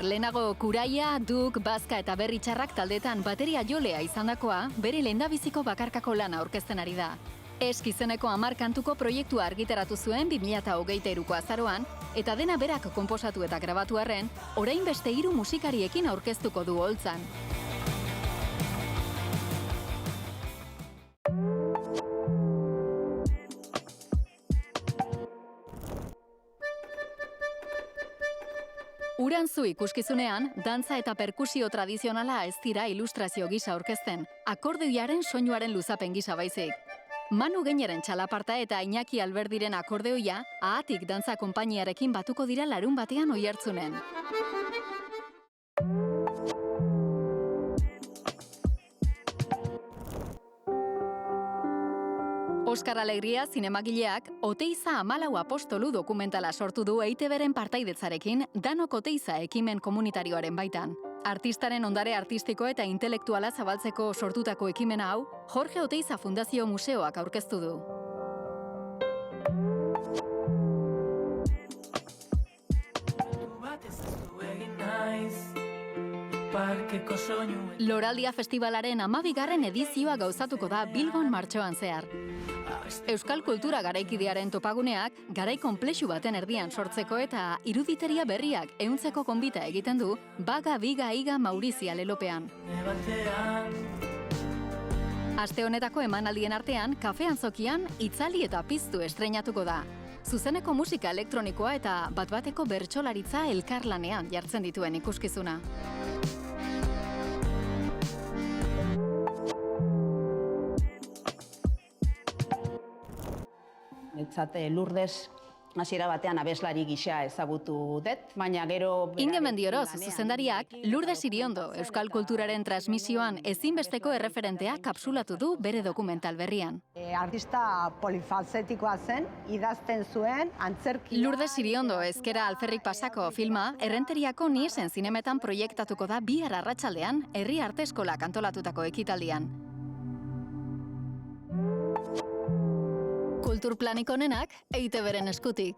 lehenago Kuraia, Duk, Bazka eta Berritxarrak taldetan bateria jolea izandakoa, bere lehendabiziko bakarkako lana aurkezten ari da. Esk izeneko 10 kantuko proiektua argitaratu zuen 2023ko azaroan, eta dena berak konposatu eta grabatu arren, orain beste 3 musikariekin aurkeztuko du holtzan. Urantzu ikuskizunean, dantza eta perkusio tradizionala ez dira ilustrazio gisa aurkezten, akordeoiaren soinuaren luzapen gisa baizik. Manu Gaineren txalaparta eta Iñaki Alberdiren akordeoia, Ahatik dantza konpainiarekin batuko dira larunbatean Oiartzunen. Oskar Alegria zinemagileak Oteiza 14 apostolu dokumentala sortu du EITB-ren partaidetzarekin Danok Oteiza ekimen komunitarioaren baitan. Artistaren ondare artistiko eta intelektuala zabaltzeko sortutako ekimena hau, Jorge Oteiza Fundazio Museoak aurkeztu du. Loraldia Festivalaren 12. edizioa gauzatuko da Bilbon martxoan zehar. Euskal kultura garaikidearen topaguneak garai konplexu baten erdian sortzeko eta iruditeria berriak ehuntzeko konbita egiten du Baga Biga Iga Maurizia lelopean. Aste honetako emanaldien artean, Kafe Antzokian Itzali eta Piztu estreinatuko da. Zuzeneko musika elektronikoa eta bat-bateko bertsolaritza elkarlanean jartzen dituen ikuskizuna. Netzat Lourdes hasiera batean abeslari gisa ezagutu dut, baina gero... Inge Mendioroz, zuzendariak, Lourdes Iriondo, euskal kulturaren transmisioan ezinbesteko erreferentea kapsulatu du bere dokumental berrian. Artista polifalzetikoa zen, idazten zuen, antzerkia... Lourdes Iriondo ezkera alferrik pasako filma, Errenteriako Niesen zinemetan proiektatuko da bihar arratsaldean Herri Arte Eskolak antolatutako ekitaldian. Kulturplanik onenak EITB-ren eskutik.